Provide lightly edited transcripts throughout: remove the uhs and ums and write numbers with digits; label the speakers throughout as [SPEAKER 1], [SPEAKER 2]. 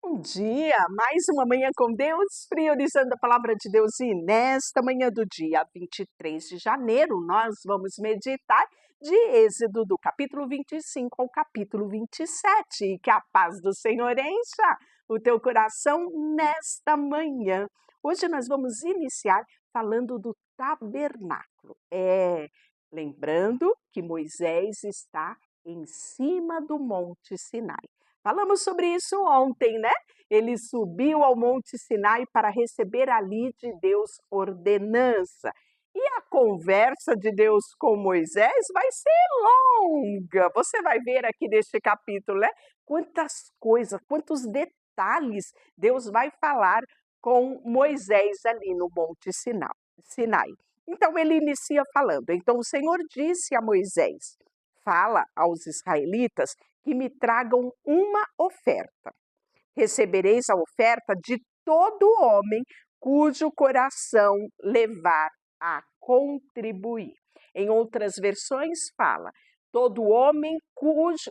[SPEAKER 1] Bom dia, mais uma manhã com Deus, priorizando a palavra de Deus. E nesta manhã do dia 23 de janeiro, nós vamos meditar de Êxodo do capítulo 25 ao capítulo 27. E que a paz do Senhor encha o teu coração nesta manhã. Hoje nós vamos iniciar falando do tabernáculo. Lembrando que Moisés está em cima do Monte Sinai. Falamos sobre isso ontem, né? Ele subiu ao Monte Sinai para receber ali de Deus ordenança. E a conversa de Deus com Moisés vai ser longa. Você vai ver aqui neste capítulo, né? Quantas coisas, quantos detalhes Deus vai falar com Moisés ali no Monte Sinai. Então ele inicia falando. Então o Senhor disse a Moisés: fala aos israelitas que me tragam uma oferta. Recebereis a oferta de todo homem cujo coração levar a contribuir. Em outras versões fala, todo homem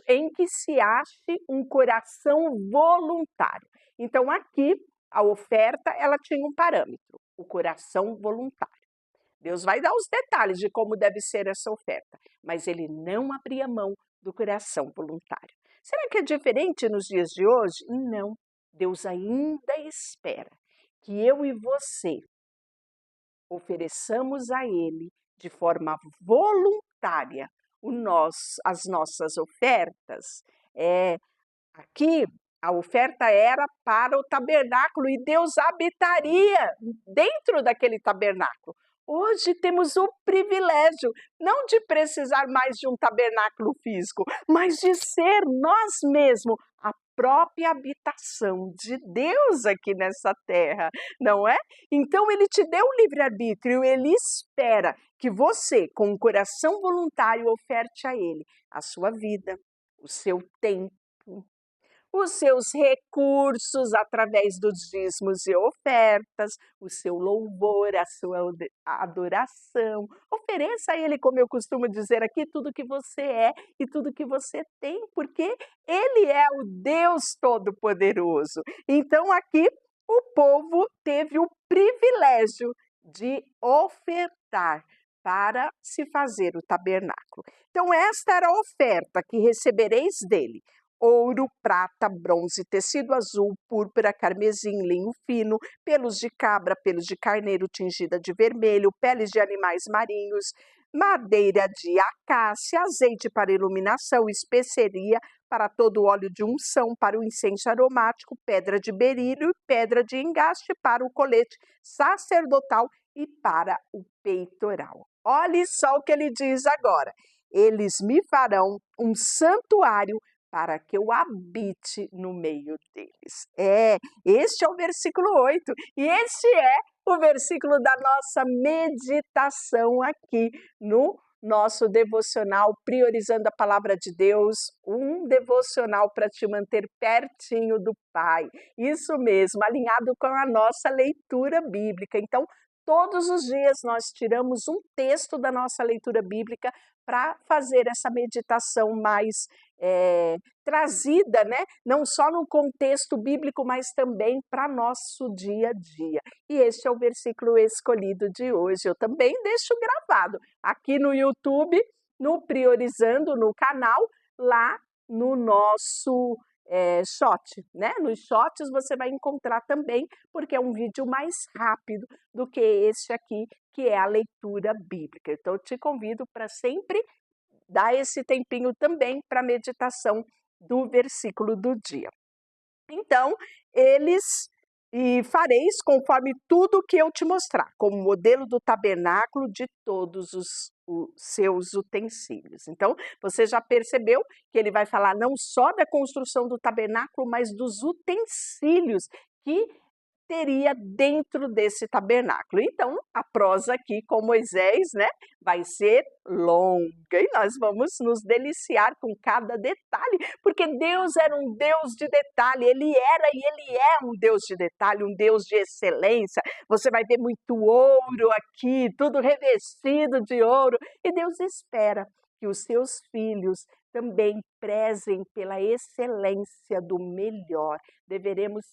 [SPEAKER 1] em que se ache um coração voluntário. Então aqui a oferta ela tinha um parâmetro, o coração voluntário. Deus vai dar os detalhes de como deve ser essa oferta, mas ele não abria mão do coração voluntário. Será que é diferente nos dias de hoje? Não. Deus ainda espera que eu e você ofereçamos a Ele de forma voluntária as nossas ofertas. Aqui a oferta era para o tabernáculo e Deus habitaria dentro daquele tabernáculo. Hoje temos o privilégio não de precisar mais de um tabernáculo físico, mas de ser nós mesmos a própria habitação de Deus aqui nessa terra, não é? Então ele te deu o livre-arbítrio, ele espera que você, com um coração voluntário, oferte a ele a sua vida, o seu tempo, os seus recursos através dos dízimos e ofertas, o seu louvor, a sua adoração. Ofereça a Ele, como eu costumo dizer aqui, tudo que você é e tudo que você tem, porque Ele é o Deus Todo-Poderoso. Então aqui o povo teve o privilégio de ofertar para se fazer o tabernáculo. Então esta era a oferta que recebereis dele: ouro, prata, bronze, tecido azul, púrpura, carmesim, linho fino, pelos de cabra, pelos de carneiro tingida de vermelho, peles de animais marinhos, madeira de acácia, azeite para iluminação, especeria para todo o óleo de unção, para o incenso aromático, pedra de berílio e pedra de engaste para o colete sacerdotal e para o peitoral. Olhe só o que ele diz agora: eles me farão um santuário para que eu habite no meio deles. Este é o versículo 8 e este é o versículo da nossa meditação aqui no nosso devocional, priorizando a palavra de Deus, um devocional para te manter pertinho do Pai. Isso mesmo, alinhado com a nossa leitura bíblica. Então, todos os dias nós tiramos um texto da nossa leitura bíblica para fazer essa meditação mais trazida, né? Não só no contexto bíblico, mas também para nosso dia a dia. E este é o versículo escolhido de hoje. Eu também deixo gravado aqui no YouTube, no Priorizando, no canal, lá no nosso shot, né? Nos shots você vai encontrar também, porque é um vídeo mais rápido do que este aqui, que é a leitura bíblica. Então eu te convido para sempre dar esse tempinho também para a meditação do versículo do dia. Então, e fareis conforme tudo que eu te mostrar, como modelo do tabernáculo de todos os seus utensílios. Então, você já percebeu que ele vai falar não só da construção do tabernáculo, mas dos utensílios que teria dentro desse tabernáculo. Então, a prosa aqui com Moisés, né, vai ser longa e nós vamos nos deliciar com cada detalhe, porque Deus era um Deus de detalhe, Ele era e Ele é um Deus de detalhe, um Deus de excelência. Você vai ver muito ouro aqui, tudo revestido de ouro, e Deus espera que os seus filhos também prezem pela excelência do melhor. Devemos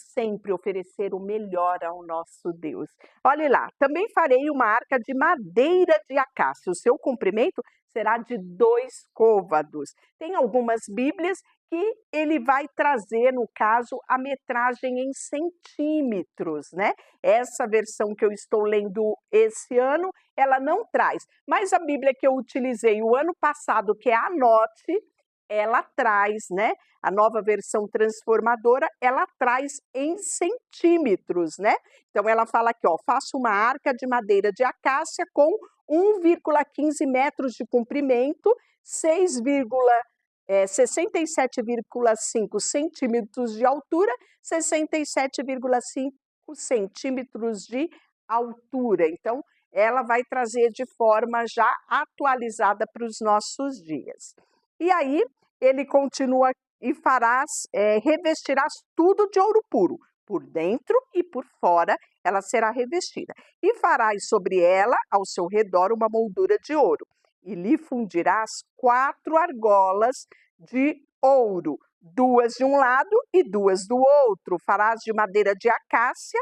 [SPEAKER 1] sempre oferecer o melhor ao nosso Deus. Olhe lá, também farei uma arca de madeira de acácia. O seu comprimento será de 2 côvados. Tem algumas Bíblias que ele vai trazer, no caso, a metragem em centímetros, né? Essa versão que eu estou lendo esse ano, ela não traz. Mas a Bíblia que eu utilizei o ano passado, que é a Anote, ela traz, né? A nova versão transformadora, ela traz em centímetros, né? Então ela fala aqui, ó, faça uma arca de madeira de acácia com 1,15 metros de comprimento, 67,5 centímetros de altura, 67,5 centímetros de altura. Então, ela vai trazer de forma já atualizada para os nossos dias. E aí, ele continua e revestirás tudo de ouro puro, por dentro e por fora ela será revestida. E farás sobre ela, ao seu redor, uma moldura de ouro, e lhe fundirás 4 argolas de ouro, 2 de um lado e 2 do outro. Farás de madeira de acácia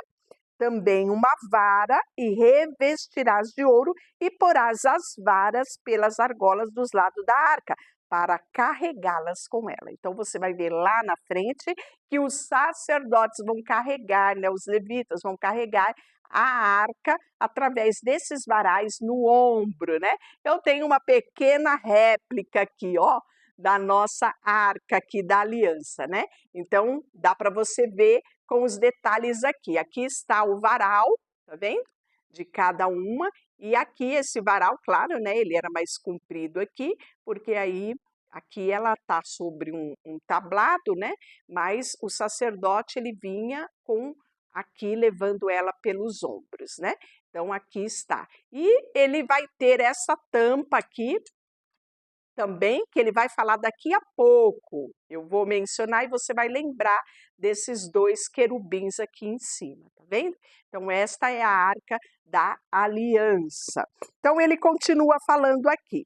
[SPEAKER 1] também uma vara e revestirás de ouro e porás as varas pelas argolas dos lados da arca, para carregá-las com ela. Então, você vai ver lá na frente que os sacerdotes vão carregar, né, os levitas vão carregar a arca através desses varais no ombro, né? Eu tenho uma pequena réplica aqui, ó, da nossa arca aqui da aliança, né? Então, dá para você ver com os detalhes aqui. Aqui está o varal, tá vendo? De cada uma. E aqui esse varal, claro, né, ele era mais comprido aqui, porque aí aqui ela está sobre um tablado, né, mas o sacerdote ele vinha com aqui levando ela pelos ombros, né? Então aqui está. E ele vai ter essa tampa aqui também, que ele vai falar daqui a pouco. Eu vou mencionar e você vai lembrar desses 2 querubins aqui em cima, tá vendo? Então, esta é a arca da aliança. Então, ele continua falando aqui.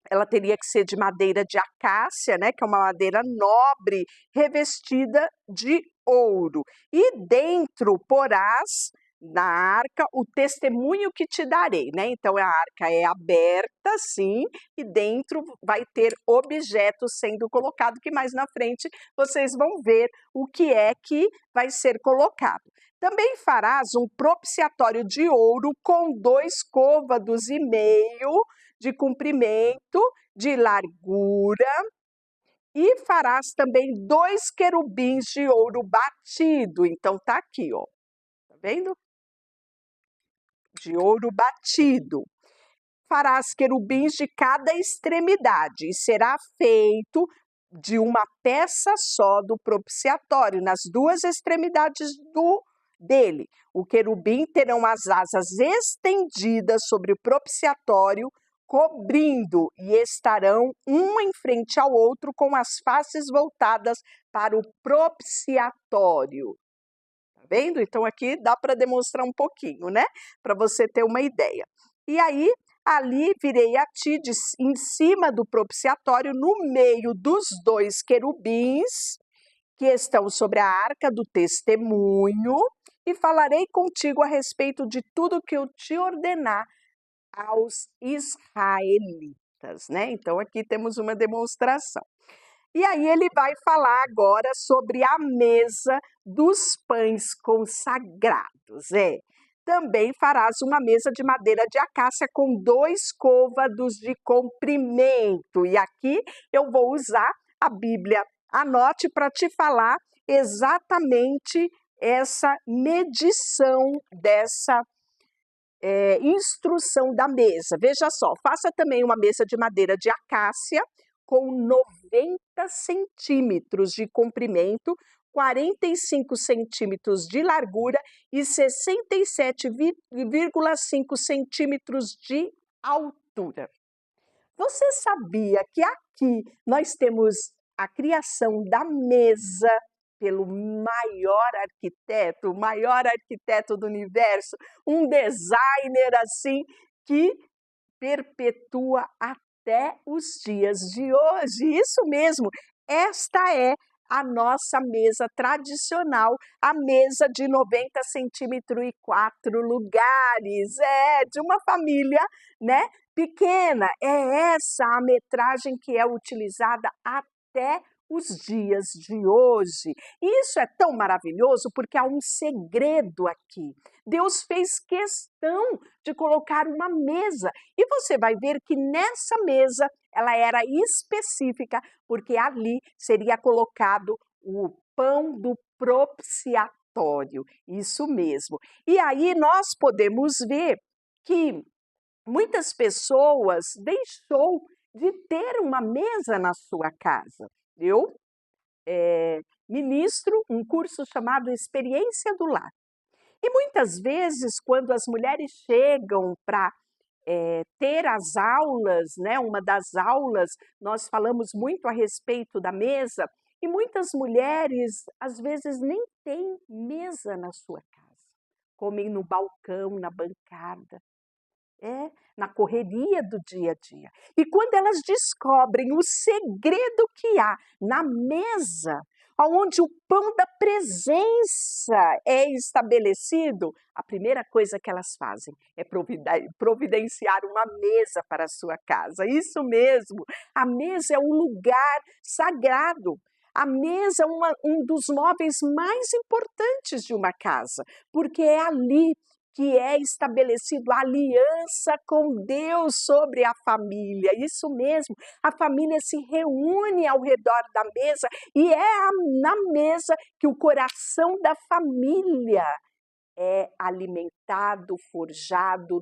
[SPEAKER 1] Ela teria que ser de madeira de acácia, né, que é uma madeira nobre, revestida de ouro. E dentro porás na arca o testemunho que te darei, né? Então a arca é aberta, sim, e dentro vai ter objetos sendo colocado, que mais na frente vocês vão ver o que é que vai ser colocado. Também farás um propiciatório de ouro com 2 côvados e meio de comprimento, de largura, e farás também 2 querubins de ouro batido. Então tá aqui, ó. Tá vendo? De ouro batido. Farás querubins de cada extremidade, e será feito de uma peça só do propiciatório, nas 2 extremidades dele. O querubim terão as asas estendidas sobre o propiciatório, cobrindo, e estarão um em frente ao outro com as faces voltadas para o propiciatório. Tá vendo? Então aqui dá para demonstrar um pouquinho, né? Para você ter uma ideia. E aí, ali virei a ti em cima do propiciatório, no meio dos 2 querubins que estão sobre a arca do testemunho, e falarei contigo a respeito de tudo que eu te ordenar aos israelitas, né? Então aqui temos uma demonstração. E aí ele vai falar agora sobre a mesa dos pães consagrados. Também farás uma mesa de madeira de acácia com 2 côvados de comprimento. E aqui eu vou usar a Bíblia Anote para te falar exatamente essa medição dessa instrução da mesa. Veja só, faça também uma mesa de madeira de acácia com 90 centímetros de comprimento, 45 centímetros de largura e 67,5 centímetros de altura. Você sabia que aqui nós temos a criação da mesa pelo o maior arquiteto do universo, um designer assim que perpetua a até os dias de hoje. Isso mesmo, esta é a nossa mesa tradicional, a mesa de 90 centímetros e 4 lugares, de uma família, né, pequena. É essa a metragem que é utilizada até os dias de hoje. E isso é tão maravilhoso porque há um segredo aqui. Deus fez questão de colocar uma mesa e você vai ver que nessa mesa ela era específica porque ali seria colocado o pão do propiciatório, isso mesmo. E aí nós podemos ver que muitas pessoas deixou de ter uma mesa na sua casa. Eu ministro um curso chamado Experiência do Lar. E muitas vezes, quando as mulheres chegam para ter as aulas, né, uma das aulas, nós falamos muito a respeito da mesa, e muitas mulheres, às vezes, nem têm mesa na sua casa. Comem no balcão, na bancada, na correria do dia a dia. E quando elas descobrem o segredo que há na mesa, onde o pão da presença é estabelecido, a primeira coisa que elas fazem é providenciar uma mesa para a sua casa. Isso mesmo, a mesa é um lugar sagrado. A mesa é um dos móveis mais importantes de uma casa, porque é ali que é estabelecido a aliança com Deus sobre a família. Isso mesmo, a família se reúne ao redor da mesa e é na mesa que o coração da família é alimentado, forjado,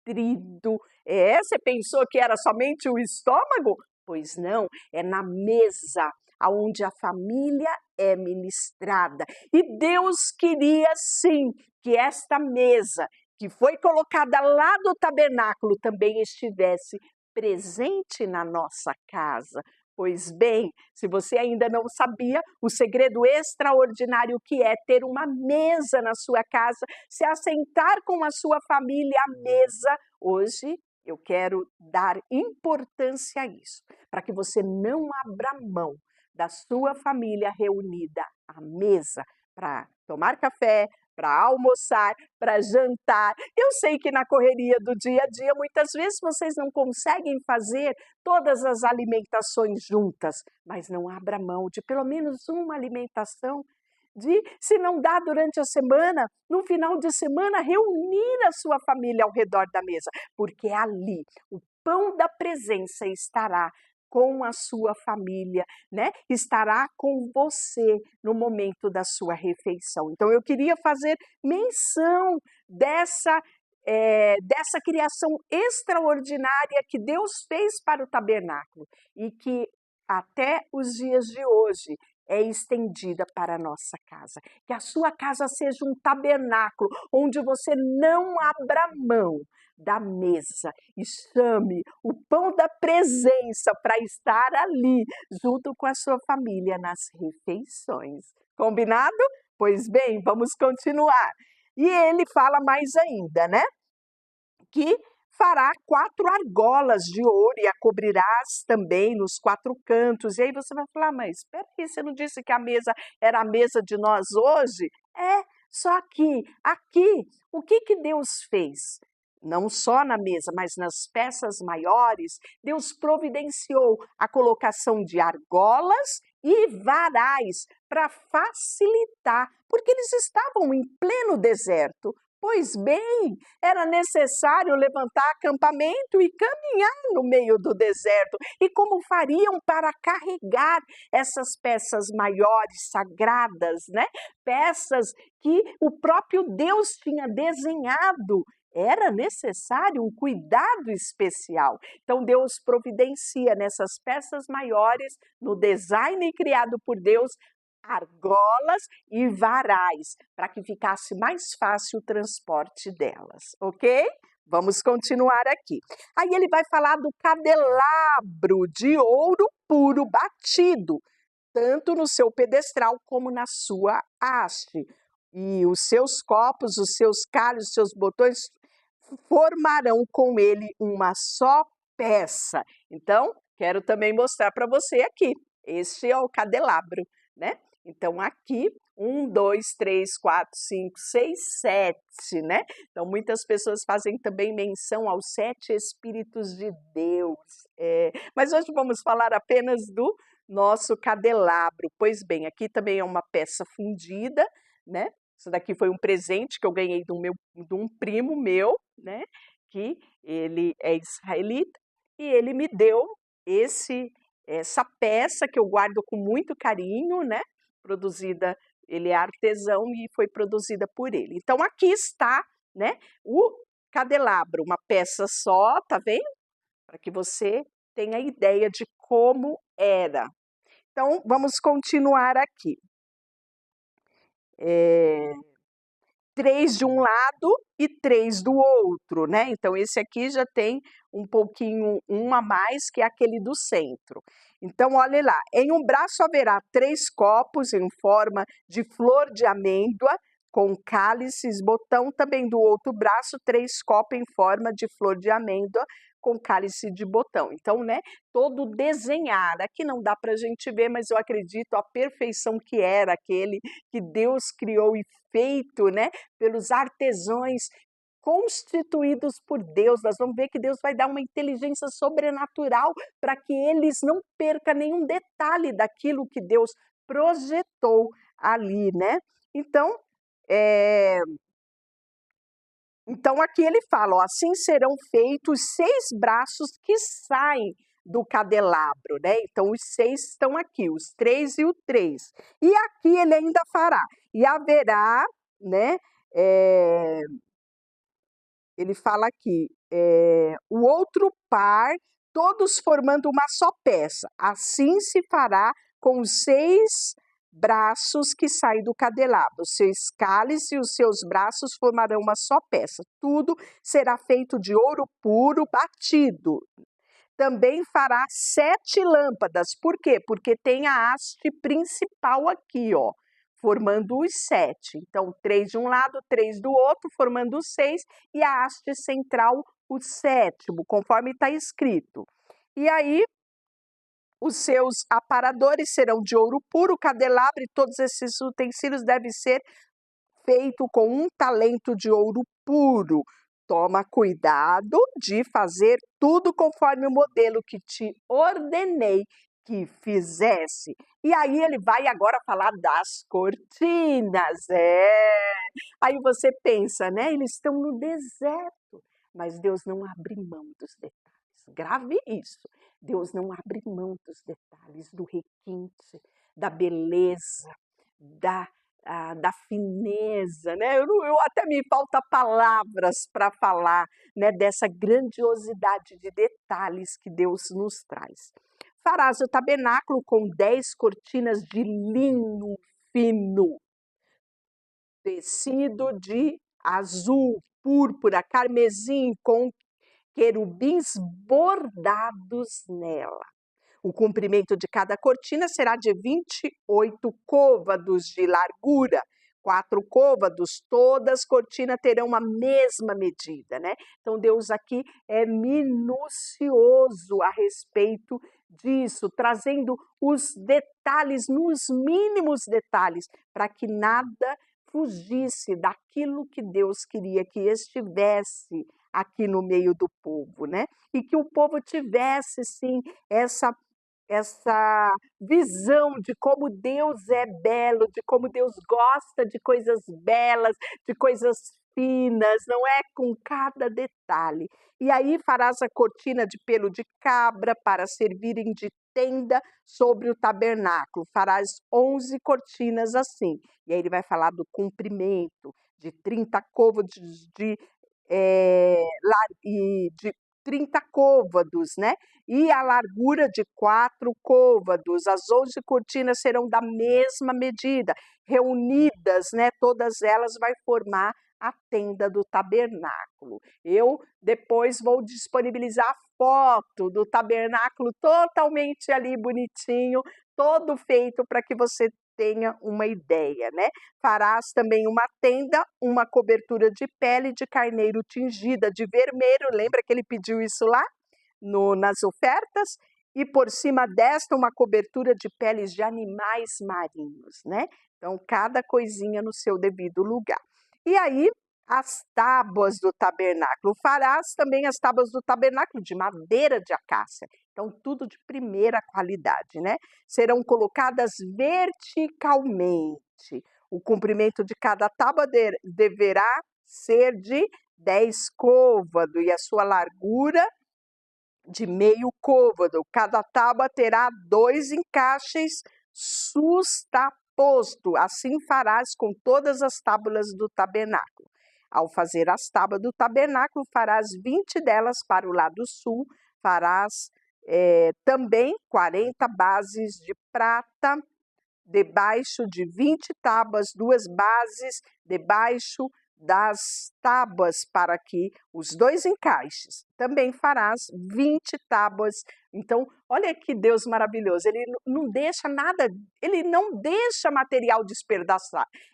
[SPEAKER 1] nutrido. Você pensou que era somente o estômago? Pois não, é na mesa aonde a família é ministrada. E Deus queria sim que esta mesa, que foi colocada lá do tabernáculo, também estivesse presente na nossa casa. Pois bem, se você ainda não sabia, o segredo extraordinário que é ter uma mesa na sua casa, se assentar com a sua família à mesa, hoje eu quero dar importância a isso, para que você não abra mão da sua família reunida à mesa para tomar café, para almoçar, para jantar. Eu sei que na correria do dia a dia, muitas vezes vocês não conseguem fazer todas as alimentações juntas, mas não abra mão de pelo menos uma alimentação, se não dá durante a semana, no final de semana, reunir a sua família ao redor da mesa, porque ali o pão da presença estará com a sua família, né? Estará com você no momento da sua refeição. Então, eu queria fazer menção dessa criação extraordinária que Deus fez para o tabernáculo e que até os dias de hoje é estendida para a nossa casa. Que a sua casa seja um tabernáculo onde você não abra mão da mesa e chame o pão da presença para estar ali junto com a sua família nas refeições. Combinado? Pois bem, vamos continuar. E ele fala mais ainda, né? Que fará 4 argolas de ouro e a cobrirás também nos 4 cantos. E aí você vai falar, mas espera aí, você não disse que a mesa era a mesa de nós hoje? Só que aqui, o que Deus fez? Não só na mesa, mas nas peças maiores, Deus providenciou a colocação de argolas e varais para facilitar, porque eles estavam em pleno deserto. Pois bem, era necessário levantar acampamento e caminhar no meio do deserto. E como fariam para carregar essas peças maiores, sagradas, né? Peças que o próprio Deus tinha desenhado. Era necessário um cuidado especial. Então, Deus providencia nessas peças maiores, no design criado por Deus, argolas e varais, para que ficasse mais fácil o transporte delas, ok? Vamos continuar aqui. Aí ele vai falar do candelabro de ouro puro batido, tanto no seu pedestral como na sua haste. E os seus copos, os seus calhos, os seus botões formarão com ele uma só peça. Então, quero também mostrar para você aqui. Este é o candelabro, né? Então, aqui, 1, 2, 3, 4, 5, 6, 7, né? Então, muitas pessoas fazem também menção aos 7 Espíritos de Deus. Mas hoje vamos falar apenas do nosso candelabro. Pois bem, aqui também é uma peça fundida, né? Isso daqui foi um presente que eu ganhei de um primo meu, né? Que ele é israelita e ele me deu essa peça que eu guardo com muito carinho, né? Produzida, ele é artesão e foi produzida por ele. Então aqui está, né? O candelabro, uma peça só, tá vendo? Para que você tenha ideia de como era. Então vamos continuar aqui. 3 de um lado e 3 do outro, né? Então, esse aqui já tem um pouquinho, um a mais que aquele do centro. Então, olha lá, em um braço haverá 3 copos em forma de flor de amêndoa, com cálices, botão, também do outro braço, 3 copos em forma de flor de amêndoa, com cálice de botão. Então, né, todo desenhado. Aqui não dá para a gente ver, mas eu acredito a perfeição que era aquele que Deus criou e feito, né, pelos artesãos constituídos por Deus. Nós vamos ver que Deus vai dar uma inteligência sobrenatural para que eles não percam nenhum detalhe daquilo que Deus projetou ali, né? Então, aqui ele fala, ó, assim serão feitos 6 braços que saem do candelabro, né? Então, os 6 estão aqui, os 3 e o 3. E aqui ele ainda fará, e haverá, né? Ele fala aqui, o outro par, todos formando uma só peça. Assim se fará com os 6 braços que saem do candelabro. Os seus cálices e os seus braços formarão uma só peça. Tudo será feito de ouro puro batido. Também fará 7 lâmpadas. Por quê? Porque tem a haste principal aqui, ó, formando os 7. Então, 3 de um lado, 3 do outro, formando os 6, e a haste central, o 7º, conforme está escrito. E aí, os seus aparadores serão de ouro puro, o candelabro e todos esses utensílios devem ser feitos com 1 talento de ouro puro. Toma cuidado de fazer tudo conforme o modelo que te ordenei que fizesse. E aí ele vai agora falar das cortinas. Aí você pensa, né? Eles estão no deserto, mas Deus não abre mão dos detalhes. Grave isso. Deus não abre mão dos detalhes, do requinte, da beleza, da fineza, né? Eu até me falta palavras para falar, né, dessa grandiosidade de detalhes que Deus nos traz. Farás o tabernáculo com 10 cortinas de linho fino, tecido de azul, púrpura, carmesim, com querubins bordados nela. O comprimento de cada cortina será de 28 côvados de largura, 4 côvados, todas as cortinas terão a mesma medida, né? Então, Deus aqui é minucioso a respeito disso, trazendo os detalhes, nos mínimos detalhes, para que nada fugisse daquilo que Deus queria que estivesse aqui no meio do povo, né? E que o povo tivesse, sim, essa visão de como Deus é belo, de como Deus gosta de coisas belas, de coisas finas, não é? Com cada detalhe. E aí farás a cortina de pelo de cabra para servirem de tenda sobre o tabernáculo. Farás 11 cortinas assim. E aí ele vai falar do comprimento de 30 côvados de 30 côvados, né? E a largura de 4 côvados. As 11 cortinas serão da mesma medida, reunidas, né? Todas elas vai formar a tenda do tabernáculo. Eu depois vou disponibilizar a foto do tabernáculo totalmente ali bonitinho, todo feito para que você tenha uma ideia, né? Farás também uma tenda, uma cobertura de pele de carneiro tingida de vermelho, lembra que ele pediu isso lá? nas ofertas, e por cima desta uma cobertura de peles de animais marinhos, né? Então, cada coisinha no seu devido lugar. E aí, as tábuas do tabernáculo. Farás também as tábuas do tabernáculo de madeira de acácia. Então, tudo de primeira qualidade, né? Serão colocadas verticalmente. O comprimento de cada tábua deverá ser de 10 côvados e a sua largura de meio côvado. Cada tábua terá 2 encaixes justapostos. Assim farás com todas as tábuas do tabernáculo. Ao fazer as tábuas do tabernáculo, farás 20 delas para o lado sul. Farás também 40 bases de prata, debaixo de 20 tábuas, 2 bases debaixo das tábuas para que os 2 encaixes. Também farás 20 tábuas. Então, olha que Deus maravilhoso, ele não deixa nada, ele não deixa material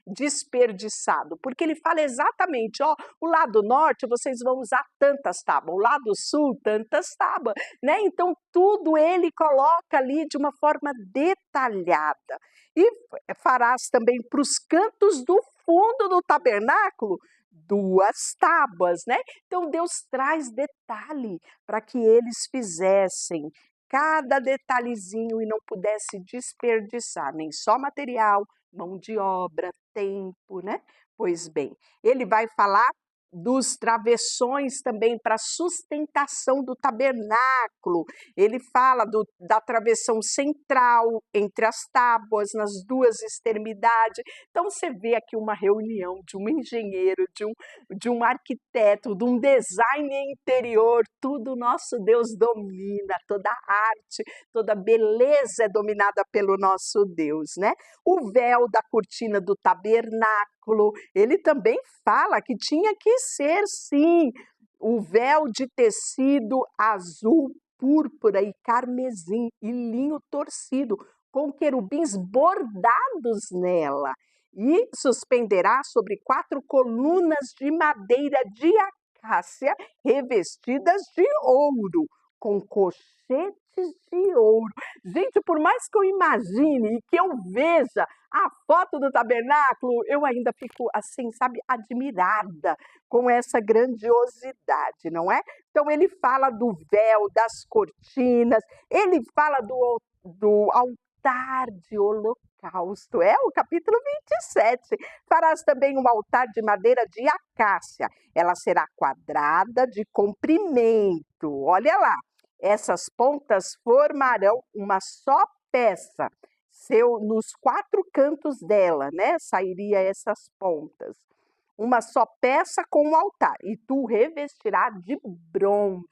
[SPEAKER 1] desperdiçado, porque ele fala exatamente, ó, o lado norte vocês vão usar tantas tábuas, o lado sul tantas tábuas, né? Então, tudo ele coloca ali de uma forma detalhada. E farás também para os cantos do fundo do tabernáculo 2 tábuas, né? Então Deus traz detalhe para que eles fizessem cada detalhezinho e não pudesse desperdiçar nem só material, mão de obra, tempo, né? Pois bem, ele vai falar dos travessões também para sustentação do tabernáculo. Ele fala da travessão central entre as tábuas, nas 2 extremidades. Então, você vê aqui uma reunião de um engenheiro, de um arquiteto, de um design interior, tudo nosso Deus domina, toda a arte, toda a beleza é dominada pelo nosso Deus, né? O véu da cortina do tabernáculo, ele também fala que tinha que ser, sim, o véu de tecido azul, púrpura e carmesim e linho torcido, com querubins bordados nela, e suspenderá sobre 4 colunas de madeira de acácia revestidas de ouro, com cochetes de ouro. Gente, por mais que eu imagine e que eu veja a foto do tabernáculo, eu ainda fico assim, sabe, admirada com essa grandiosidade, não é? Então ele fala do véu, das cortinas, ele fala do altar de holocausto, é o capítulo 27. Farás também um altar de madeira de acácia, ela será quadrada de comprimento, olha lá, essas pontas formarão uma só peça, nos 4 cantos dela, né? Sairia essas pontas. Uma só peça com um altar, e tu revestirá de bronze.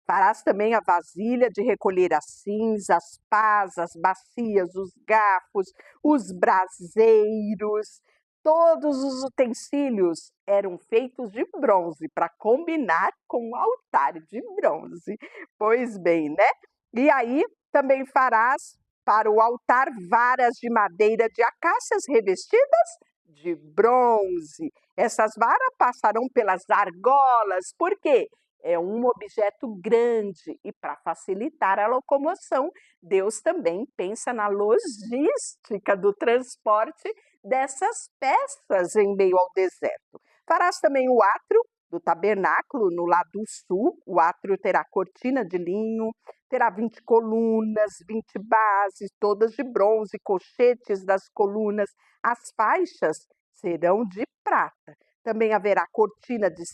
[SPEAKER 1] Farás também a vasilha de recolher as cinzas, as pás, as bacias, os garfos, os braseiros. Todos os utensílios eram feitos de bronze para combinar com o altar de bronze. Pois bem, né? E aí também farás para o altar varas de madeira de acácias revestidas de bronze. Essas varas passarão pelas argolas, por quê? É um objeto grande e para facilitar a locomoção, Deus também pensa na logística do transporte dessas peças em meio ao deserto. Farás também o átrio do tabernáculo no lado sul. O átrio terá cortina de linho, terá 20 colunas, 20 bases, todas de bronze, colchetes das colunas. As faixas serão de prata. Também haverá cortina de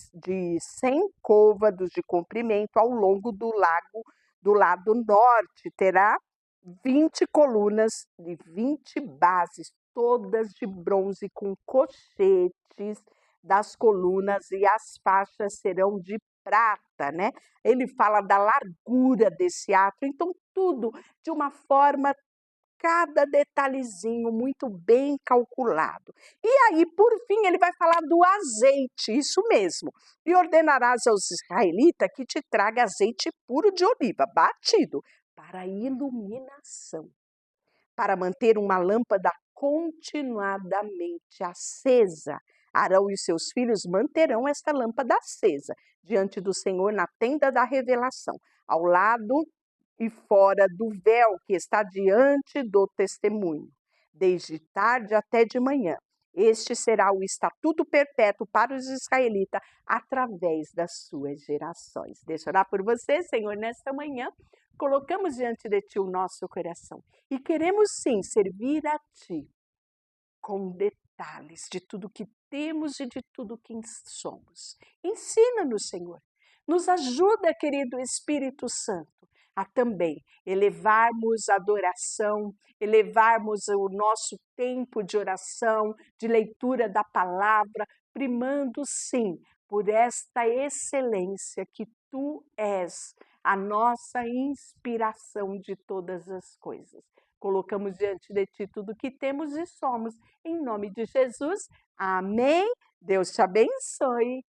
[SPEAKER 1] 100 côvados de comprimento ao longo do lado norte. Terá 20 colunas e 20 bases, todas de bronze com cochetes das colunas, e as faixas serão de prata, né? Ele fala da largura desse átrio, então tudo de uma forma, cada detalhezinho muito bem calculado. E aí, por fim, ele vai falar do azeite, isso mesmo. E ordenarás aos israelitas que te traga azeite puro de oliva, batido, para iluminação, para manter uma lâmpada continuadamente acesa. Arão e seus filhos manterão esta lâmpada acesa diante do Senhor na tenda da revelação, ao lado e fora do véu que está diante do testemunho, desde tarde até de manhã. Este será o estatuto perpétuo para os israelitas através das suas gerações. Deixa eu orar por você, Senhor, nesta manhã. Colocamos diante de Ti o nosso coração e queremos sim servir a Ti com detalhes de tudo que temos e de tudo que somos. Ensina-nos, Senhor. Nos ajuda, querido Espírito Santo, a também elevarmos a adoração, elevarmos o nosso tempo de oração, de leitura da palavra, primando sim por esta excelência que Tu és, a nossa inspiração de todas as coisas. Colocamos diante de Ti tudo que temos e somos. Em nome de Jesus, amém. Deus te abençoe.